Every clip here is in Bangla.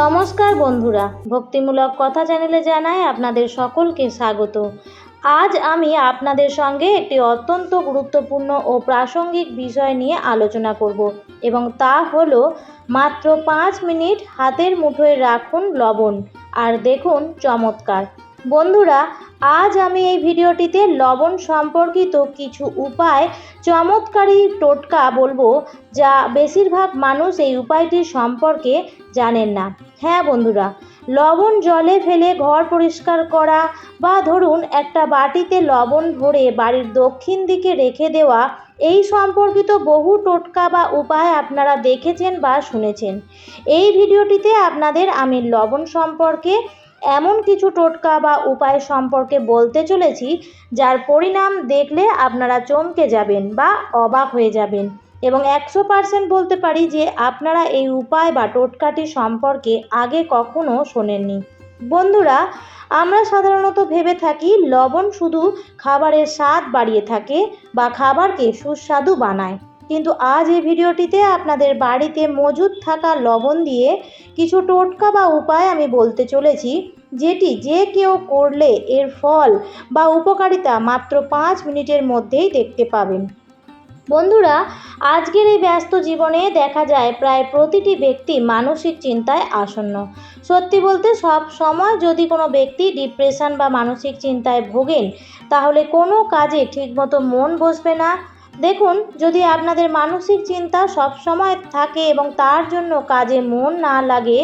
নমস্কার বন্ধুরা, ভক্তিমূলক কথা চ্যানেলে জানাই আপনাদের সকলকে স্বাগত। আজ আমি আপনাদের সঙ্গে একটি অত্যন্ত গুরুত্বপূর্ণ ও প্রাসঙ্গিক বিষয় নিয়ে আলোচনা করব এবং তা হলো মাত্র 5 মিনিট হাতের মুঠোয় রাখুন লবণ আর দেখুন চমৎকার। বন্ধুরা, আজ আমি এই ভিডিওটিতে লবণ সম্পর্কিত কিছু উপায়, চমৎকারী টোটকা বলবো, যা বেশিরভাগ মানুষ এই উপায়টি সম্পর্কে জানেন না। হ্যাঁ বন্ধুরা, লবণ জলে ফেলে ঘর পরিষ্কার করা বা ধরুন একটা বাটিতে লবণ ভরে বাড়ির দক্ষিণ দিকে রেখে দেওয়া, এই সম্পর্কিত বহু টোটকা বা উপায় আপনারা দেখেছেন বা শুনেছেন। এই ভিডিওটিতে আপনাদের আমি লবণ সম্পর্কে এমন কিছু টোটকা বা উপায় সম্পর্কে বলতে চলেছি যার পরিণাম দেখলে আপনারা চমকে যাবেন বা অবাক হয়ে যাবেন এবং 100% বলতে পারি যে আপনারা এই উপায় বা টোটকাটি সম্পর্কে আগে কখনো শোনেননি। বন্ধুরা, আমরা সাধারণত ভেবে থাকি লবণ শুধু খাবারের স্বাদ বাড়িয়ে থাকে বা খাবারকে সুস্বাদু বানায়, কিন্তু আজ এই ভিডিওটিতে আপনাদের বাড়িতে মজুদ থাকা লবণ দিয়ে কিছু টোটকা বা উপায় আমি বলতে চলেছি, যেটি যে কেউ করলে এর ফল বা উপকারিতা মাত্র 5 মিনিটের মধ্যেই দেখতে পাবেন। বন্ধুরা, আজকের এই ব্যস্ত জীবনে দেখা যায় প্রায় প্রতিটি ব্যক্তি মানসিক চিন্তায় আসন্ন। সত্যি বলতে সব সময় যদি কোনো ব্যক্তি ডিপ্রেশন বা মানসিক চিন্তায় ভোগেন, তাহলে কোনো কাজে ঠিকমতো মন বসবে না। দেখুন, যদি আপনাদের মানসিক চিন্তা সব সময় থাকে এবং তার জন্য কাজে মন না লাগে,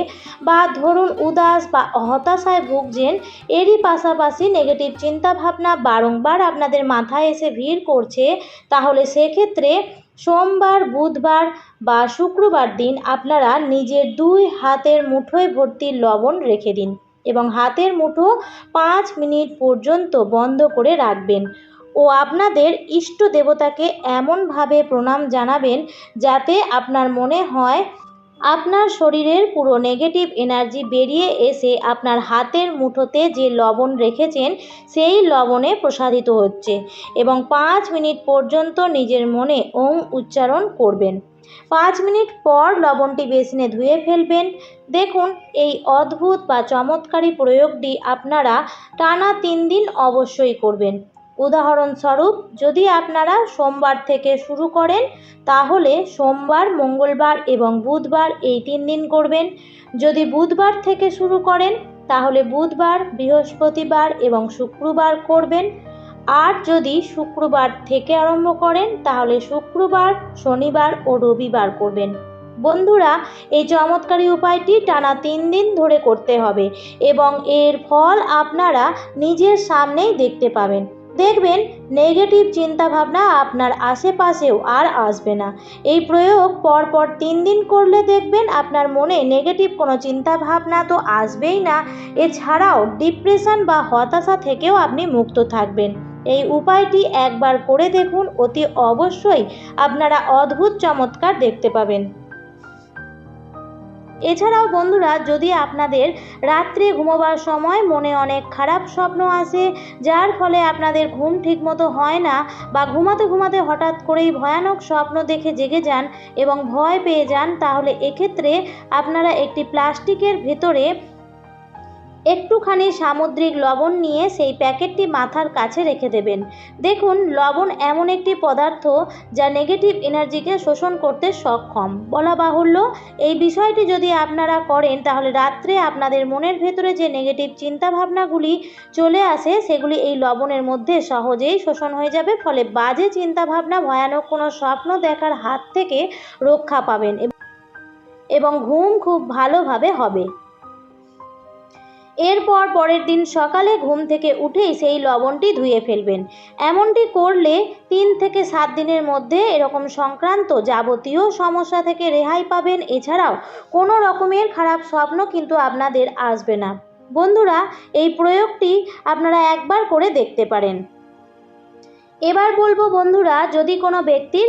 বা ধরুন উদাস বা হতাশায় ভুগছেন, এরই পাশাপাশি নেগেটিভ চিন্তাভাবনা বারংবার আপনাদের মাথায় এসে ভিড় করছে, তাহলে সেক্ষেত্রে সোমবার, বুধবার বা শুক্রবার দিন আপনারা নিজের 2 হাতের মুঠোয় ভর্তি লবণ রেখে দিন এবং হাতের মুঠো 5 মিনিট পর্যন্ত বন্ধ করে রাখবেন ও আপনাদের ইষ্ট দেবতাকে এমনভাবে প্রণাম জানাবেন যাতে আপনার মনে হয় আপনার শরীরের পুরো নেগেটিভ এনার্জি বেরিয়ে এসে আপনার হাতের মুঠোতে যে লবণ রেখেছেন সেই লবণে প্রসারিত হচ্ছে এবং 5 মিনিট পর্যন্ত নিজের মনে ওম উচ্চারণ করবেন। 5 মিনিট পর লবণটি বেসিনে ধুয়ে ফেলবেন। দেখুন, এই অদ্ভুত বা চমৎকারী প্রয়োগটি আপনারা টানা 3 দিন অবশ্যই করবেন। উদাহরণস্বরূপ, যদি আপনারা সোমবার থেকে শুরু করেন, তাহলে সোমবার, মঙ্গলবার এবং বুধবার এই 3 দিন করবেন। যদি বুধবার থেকে শুরু করেন, তাহলে বুধবার, বৃহস্পতিবার এবং শুক্রবার করবেন। আর যদি শুক্রবার থেকে আরম্ভ করেন, তাহলে শুক্রবার, শনিবার ও রবিবার করবেন। বন্ধুরা, এই চমৎকারী উপায়টি টানা 3 দিন ধরে করতে হবে এবং এর ফল আপনারা নিজের সামনেই দেখতে পাবেন। দেখবেন নেগেটিভ চিন্তাভাবনা আপনার আশেপাশেও আর আসবে না। এই প্রয়োগ পরপর 3 দিন করলে দেখবেন আপনার মনে নেগেটিভ কোনো চিন্তাভাবনা তো আসবেই না, এছাড়াও ডিপ্রেশন বা হতাশা থেকেও আপনি মুক্ত থাকবেন। এই উপায়টি একবার করে দেখুন, অতি অবশ্যই আপনারা অদ্ভুত চমৎকার দেখতে পাবেন। এছাড়াও বন্ধুরা, যদি আপনাদের রাত্রে ঘুমোবার সময় মনে অনেক খারাপ স্বপ্ন আসে, যার ফলে আপনাদের ঘুম ঠিকমতো হয় না, বা ঘুমাতে ঘুমাতে হঠাৎ করেই ভয়ানক স্বপ্ন দেখে জেগে যান এবং ভয় পেয়ে যান, তাহলে এক্ষেত্রে আপনারা একটি প্লাস্টিকের ভেতরে একটুখানি সামুদ্রিক লবণ নিয়ে সেই প্যাকেটটি মাথার কাছে রেখে দেবেন। দেখুন, লবণ এমন একটি পদার্থ যা নেগেটিভ এনার্জিকে শোষণ করতে সক্ষম। বলা বাহুল্য, এই বিষয়টি যদি আপনারা করেন, তাহলে রাত্রে আপনাদের মনের ভেতরে যে নেগেটিভ চিন্তাভাবনাগুলি চলে আসে, সেগুলি এই লবণের মধ্যে সহজেই শোষণ হয়ে যাবে, ফলে বাজে চিন্তাভাবনা, ভয়ানক কোনো স্বপ্ন দেখার হাত থেকে রক্ষা পাবেন এবং ঘুম খুব ভালোভাবে হবে। এরপর পরের দিন সকালে ঘুম থেকে উঠেই সেই লবণটি ধুয়ে ফেলবেন। এমনটি করলে 3 থেকে 7 দিনের মধ্যে এরকম সংক্রান্ত যাবতীয় সমস্যা থেকে রেহাই পাবেন। এছাড়াও কোনো রকমের খারাপ স্বপ্ন কিন্তু আপনাদের আসবে না। বন্ধুরা, এই প্রয়োগটি আপনারা একবার করে দেখতে পারেন। এবার বলবো বন্ধুরা, যদি কোনো ব্যক্তির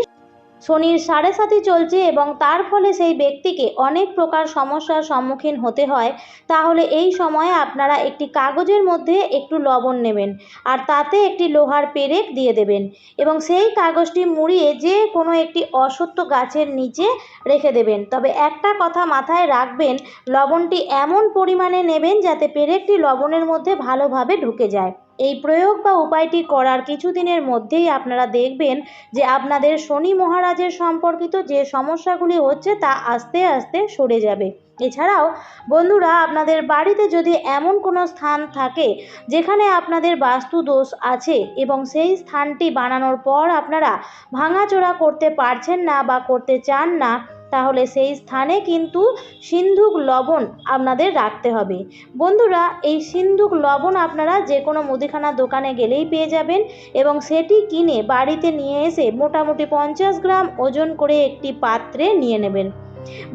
শনির 7.5 চলছে এবং তার ফলে সেই ব্যক্তিকে অনেক প্রকার সমস্যার সম্মুখীন হতে হয়, তাহলে এই সময়ে আপনারা একটি কাগজের মধ্যে একটু লবণ নেবেন আর তাতে একটি লোহার পেরেক দিয়ে দেবেন এবং সেই কাগজটি মুড়িয়ে যে কোনো একটি অশ্বত্থ গাছের নিচে রেখে দেবেন। তবে একটা কথা মাথায় রাখবেন, লবণটি এমন পরিমাণে নেবেন যাতে পেরেকটি লবণের মধ্যে ভালোভাবে ঢুকে যায়। এই প্রয়োগ বা উপায়টি করার কিছুদিনের মধ্যেই আপনারা দেখবেন যে আপনাদের শনি মহারাজের সম্পর্কিত যে সমস্যাগুলি হচ্ছে তা আস্তে আস্তে সরে যাবে। এছাড়াও বন্ধুরা, আপনাদের বাড়িতে যদি এমন কোনো স্থান থাকে যেখানে আপনাদের বাস্তু দোষ আছে এবং সেই স্থানটি বানানোর পর আপনারা ভাঙাচোরা করতে পারছেন না বা করতে চান না, তাহলে সেই স্থানে কিন্তু সিন্ধুক লবণ আপনাদের রাখতে হবে। বন্ধুরা, এই সিন্ধুক লবণ আপনারা যে কোনো মুদিখানা দোকানে গেলেই পেয়ে যাবেন এবং সেটি কিনে বাড়িতে নিয়ে এসে মোটামুটি 50 গ্রাম ওজন করে একটি পাত্রে নিয়ে নেবেন।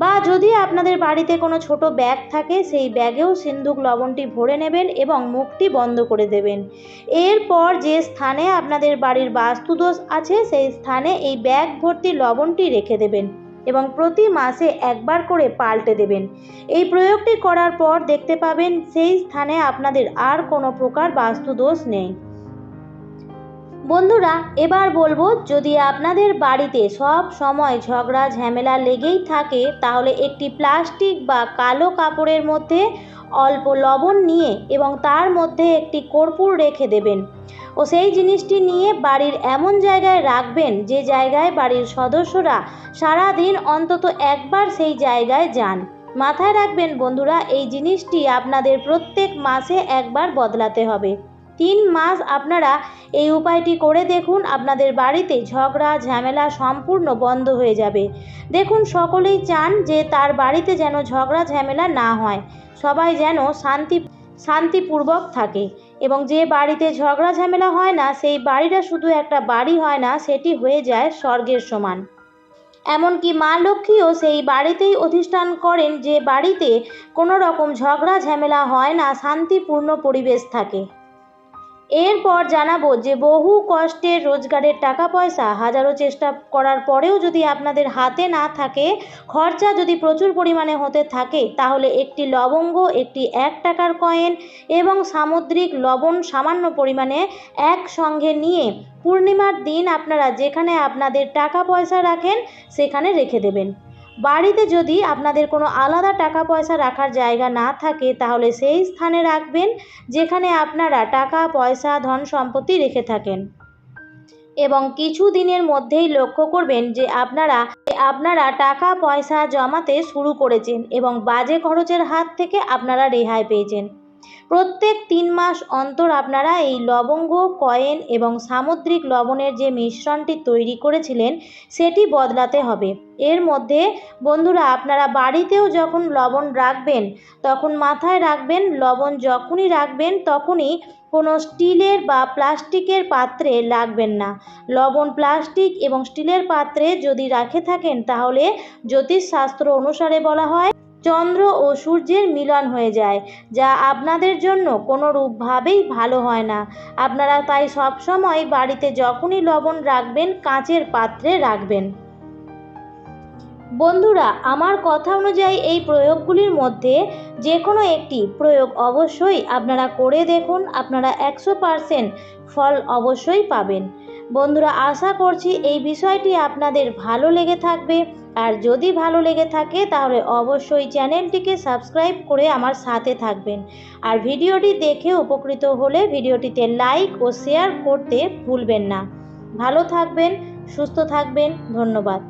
বা যদি আপনাদের বাড়িতে কোনো ছোট ব্যাগ থাকে, সেই ব্যাগেও সিন্ধুক লবণটি ভরে নেবেন এবং মুখটি বন্ধ করে দেবেন। এরপর যে স্থানে আপনাদের বাড়ির বাস্তুদোষ আছে সেই স্থানে এই ব্যাগ ভর্তি লবণটি রেখে দেবেন এবং প্রতি মাসে একবার করে পাল্টে দেবেন। এই প্রয়োগটি করার পর দেখতে পাবেন সেই স্থানে আপনাদের আর কোনো প্রকার বাস্তুদোষ নেই। বন্ধুরা, এবার বলবো, যদি আপনাদের বাড়িতে সব সময় ঝগড়া ঝামেলা লেগেই থাকে, তাহলে একটি প্লাস্টিক বা কালো কাপড়ের মধ্যে অল্প লবণ নিয়ে এবং তার মধ্যে একটি কর্পূর রেখে দেবেন ও সেই জিনিসটি নিয়ে বাড়ির এমন জায়গায় রাখবেন যে জায়গায় বাড়ির সদস্যরা সারাদিন অন্তত একবার সেই জায়গায় যান। মাথায় রাখবেন বন্ধুরা, এই জিনিসটি আপনাদের প্রত্যেক মাসে একবার বদলাতে হবে। 3 মাস আপনারা এই উপায়টি করে দেখুন, আপনাদের বাড়িতে ঝগড়া ঝামেলা সম্পূর্ণ বন্ধ হয়ে যাবে। দেখুন, সকলেই চান যে তার বাড়িতে যেন ঝগড়া ঝামেলা না হয়, সবাই যেন শান্তিপূর্বক থাকে এবং যে বাড়িতে ঝগড়া ঝামেলা হয় না সেই বাড়িটা শুধু একটা বাড়ি হয় না, সেটি হয়ে যায় স্বর্গের সমান। এমনকি মা লক্ষ্মীও সেই বাড়িতেই অধিষ্ঠান করেন যে বাড়িতে কোনো রকম ঝগড়া ঝামেলা হয় না, শান্তিপূর্ণ পরিবেশ থাকে। এরপর জানাবো যে বহু কষ্টের রোজগারের টাকা পয়সা হাজারো চেষ্টা করার পরেও যদি আপনাদের হাতে না থাকে, খরচা যদি প্রচুর পরিমাণে হতে থাকে, তাহলে একটি লবঙ্গ, একটি 1 টাকার কয়েন এবং সামুদ্রিক লবণ সামান্য পরিমাণে একসঙ্গে নিয়ে পূর্ণিমার দিন আপনারা যেখানে আপনাদের টাকা পয়সা রাখেন সেখানে রেখে দেবেন। বাড়িতে যদি আপনাদের কোনো আলাদা টাকা পয়সা রাখার জায়গা না থাকে, তাহলে সেই স্থানে রাখবেন যেখানে আপনারা টাকা পয়সা ধন সম্পত্তি রেখে থাকেন এবং কিছু দিনের মধ্যেই লক্ষ্য করবেন যে আপনারা টাকা পয়সা জমাতে শুরু করেছেন এবং বাজে খরচের হাত থেকে আপনারা রেহাই পেয়েছেন। প্রত্যেক 3 মাস অন্তর আপনারা এই লবঙ্গ, কয়েন এবং সামুদ্রিক লবণের যে মিশ্রণটি তৈরি করেছিলেন সেটি বদলাতে হবে। এর মধ্যে বন্ধুরা, আপনারা বাড়িতেও যখন লবণ রাখবেন তখন মাথায় রাখবেন, লবণ যখনই রাখবেন তখনই কোনো স্টিলের বা প্লাস্টিকের পাত্রে রাখবেন না। লবণ প্লাস্টিক এবং স্টিলের পাত্রে যদি রাখে থাকেন, তাহলে জ্যোতিষশাস্ত্র অনুসারে বলা হয় চন্দ্র ও সূর্যের মিলন হয়ে যায়, যা আপনাদের জন্য কোনো রূপভাবেই ভালো হয় না। আপনারা তাই সবসময় বাড়িতে যখনই লবণ রাখবেন কাঁচের পাত্রে রাখবেন। বন্ধুরা, আমার কথা অনুযায়ী এই প্রয়োগগুলির মধ্যে যে কোনো একটি প্রয়োগ অবশ্যই আপনারা করে দেখুন, আপনারা 100% ফল অবশ্যই পাবেন। বন্ধুরা, আশা করছি এই বিষয়টি আপনাদের ভালো লেগে থাকবে, আর যদি ভালো লেগে থাকে তাহলে অবশ্যই চ্যানেলটিকে সাবস্ক্রাইব করে আমার সাথে থাকবেন। আর ভিডিওটি দেখে উপকৃত হলে ভিডিওটিতে লাইক ও শেয়ার করতে ভুলবেন না। ভালো থাকবেন, সুস্থ থাকবেন, ধন্যবাদ।